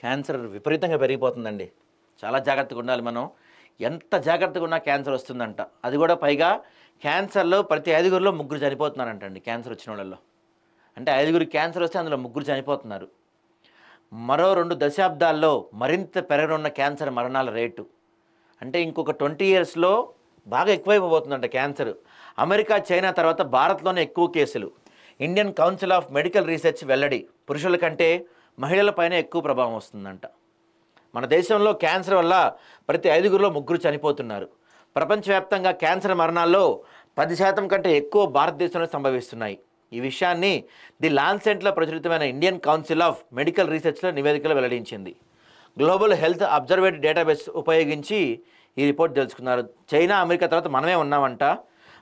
Cancer విపరీతంగా పెరిగిపోతుందండి. చాలా జాగ్రత్తగా ఉండాలి మనం. ఎంత జాగ్రత్తగా ఉన్నా క్యాన్సర్ వస్తుందంట. అది కూడా పైగా క్యాన్సర్‌లో ప్రతి 5గురిలో ముగ్గురు చనిపోతున్నారంటండి క్యాన్సర్ వచ్చినోళ్ళలో. అంటే 5గురికి క్యాన్సర్ వస్తే అందులో ముగ్గురు చనిపోతున్నారు. మరో 2 దశాబ్దాల్లో మరింత పెరగనున్న క్యాన్సర్ మరణాల రేటు. అంటే ఇంకొక 20 ఇయర్స్‌లో బాగా ఎక్కువైపోతుందంట క్యాన్సర్. అమెరికా, చైనా తర్వాత భారత్‌లోనే ఎక్కువ కేసులు. Indian Council of medical research వెల్లడి. పురుషుల కంటే మహిళలపైనే ఎక్కువ ప్రభావం వస్తుందంట. మన దేశంలో క్యాన్సర్ వల్ల ప్రతి 5గురిలో ముగ్గురు చనిపోతున్నారు. ప్రపంచవ్యాప్తంగా క్యాన్సర్ మరణాల్లో 10% కంటే ఎక్కువ భారతదేశంలో సంభవిస్తున్నాయి. ఈ విషయాన్ని ది లాన్సెంట్లో ప్రచురితమైన ఇండియన్ కౌన్సిల్ ఆఫ్ మెడికల్ రీసెర్చ్లో నివేదికలో వెల్లడించింది. గ్లోబల్ హెల్త్ అబ్జర్వేటరీ డేటాబేస్ ఉపయోగించి ఈ రిపోర్ట్ తెలుసుకున్నారు. చైనా, అమెరికా తర్వాత మనమే ఉన్నామంట.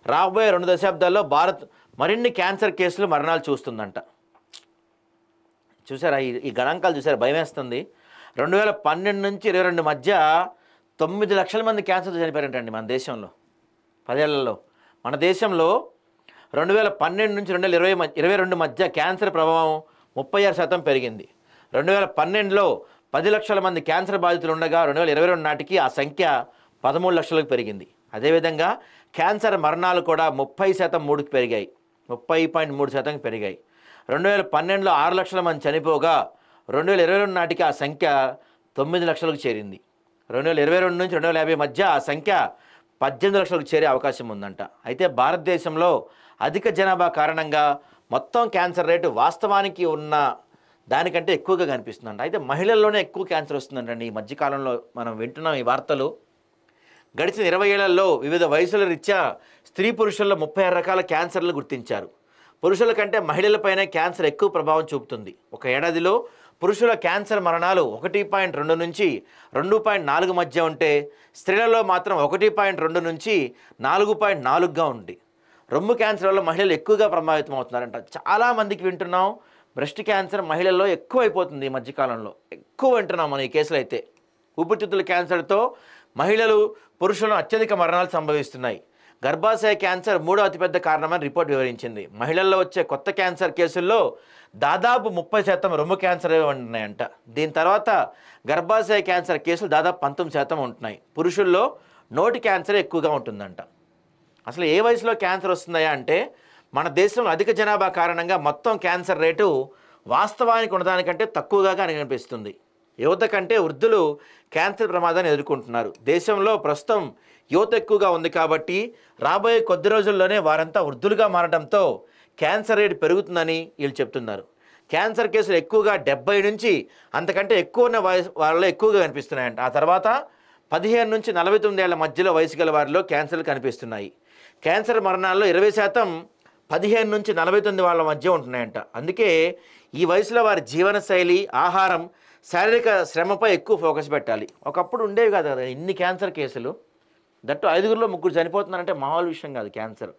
రాబోయే 2 దశాబ్దాల్లో భారత్ మరిన్ని క్యాన్సర్ కేసులు, మరణాలు చూస్తుందంట. చూసారా ఈ గణాంకాలు చూసారా? భయమేస్తుంది. 2012 నుంచి 22 మధ్య 9 లక్షల మంది క్యాన్సర్తో చనిపోయారంటండి మన దేశంలో 10 ఏళ్లలో. మన దేశంలో 2012 నుంచి 2022 మధ్య క్యాన్సర్ ప్రభావం 36% పెరిగింది. 2012లో 10 లక్షల మంది క్యాన్సర్ బాధితులు ఉండగా 2022 నాటికి ఆ సంఖ్య 13 లక్షలకు పెరిగింది. అదేవిధంగా క్యాన్సర్ మరణాలు కూడా 30% పెరిగాయి. 30.3% పెరిగాయి. 2012లో 6 లక్షల మంది చనిపోగా 2022 నాటికి ఆ సంఖ్య 9 లక్షలకు చేరింది. 2022 నుంచి 2050 మధ్య ఆ సంఖ్య 18 లక్షలకు చేరే అవకాశం ఉందంట. అయితే భారతదేశంలో అధిక జనాభా కారణంగా మొత్తం క్యాన్సర్ రేటు వాస్తవానికి ఉన్న దానికంటే ఎక్కువగా కనిపిస్తుందంట. అయితే మహిళల్లోనే ఎక్కువ క్యాన్సర్ వస్తుందంటండి. ఈ మధ్యకాలంలో మనం వింటున్నాం ఈ వార్తలు. గడిచిన 20 ఏళ్లలో వివిధ వయసుల రీత్యా స్త్రీ పురుషుల్లో 36 రకాల క్యాన్సర్లు గుర్తించారు. పురుషుల కంటే మహిళలపైనే క్యాన్సర్ ఎక్కువ ప్రభావం చూపుతుంది. ఒక ఏడాదిలో పురుషుల క్యాన్సర్ మరణాలు 1.2 నుంచి 2.4 మధ్య ఉంటే స్త్రీలలో మాత్రం 1.2 నుంచి 4.4గా ఉంది. రొమ్ము క్యాన్సర్ వల్ల మహిళలు ఎక్కువగా ప్రభావితం అవుతున్నారంట. చాలామందికి వింటున్నాం బ్రెస్ట్ క్యాన్సర్ మహిళల్లో ఎక్కువ అయిపోతుంది. ఈ మధ్యకాలంలో ఎక్కువ వింటున్నాం మనం ఈ కేసులు. అయితే ఊపిరితిత్తుల క్యాన్సర్తో మహిళలు, పురుషులను అత్యధిక మరణాలు సంభవిస్తున్నాయి. గర్భాశయ క్యాన్సర్ 3వ అతిపెద్ద కారణమని రిపోర్ట్ వివరించింది. మహిళల్లో వచ్చే కొత్త క్యాన్సర్ కేసుల్లో దాదాపు 30% రొమ్ము క్యాన్సర్ ఉంటున్నాయంట. దీని తర్వాత గర్భాశయ క్యాన్సర్ కేసులు దాదాపు 19% ఉంటున్నాయి. పురుషుల్లో నోటి క్యాన్సర్ ఎక్కువగా ఉంటుందంట. అసలు ఏ వయసులో క్యాన్సర్ వస్తుందా అంటే మన దేశంలో అధిక జనాభా కారణంగా మొత్తం క్యాన్సర్ రేటు వాస్తవానికి ఉన్నదానికంటే తక్కువగా కనిపిస్తుంది. యువత కంటే వృద్ధులు క్యాన్సర్ ప్రమాదాన్ని ఎదుర్కొంటున్నారు. దేశంలో ప్రస్తుతం యువత ఎక్కువగా ఉంది కాబట్టి రాబోయే కొద్ది రోజుల్లోనే వారంతా వృద్ధులుగా మారడంతో క్యాన్సర్ రేటు పెరుగుతుందని వీళ్ళు చెప్తున్నారు. క్యాన్సర్ కేసులు ఎక్కువగా 70 నుంచి అంతకంటే ఎక్కువ ఉన్న వాళ్ళలో ఎక్కువగా కనిపిస్తున్నాయంట. ఆ తర్వాత 15 నుంచి 49 ఏళ్ల మధ్యలో వయసు గల వారిలో క్యాన్సర్లు కనిపిస్తున్నాయి. క్యాన్సర్ మరణాల్లో 20% 15 నుంచి 49 వాళ్ళ మధ్య ఉంటున్నాయంట. అందుకే ఈ వయసులో వారి జీవనశైలి, ఆహారం, శారీరక శ్రమపై ఎక్కువ ఫోకస్ పెట్టాలి. ఒకప్పుడు ఉండేవి కాదు కదా ఇన్ని క్యాన్సర్ కేసులు. దట్టు 5గురిలో 3 చనిపోతున్నారంటే మామూలు విషయం కాదు. క్యాన్సర్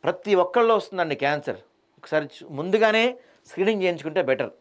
ప్రతి ఒక్కళ్ళలో వస్తుందండి క్యాన్సర్. ఒకసారి ముందుగానే స్క్రీనింగ్ చేయించుకుంటే బెటర్.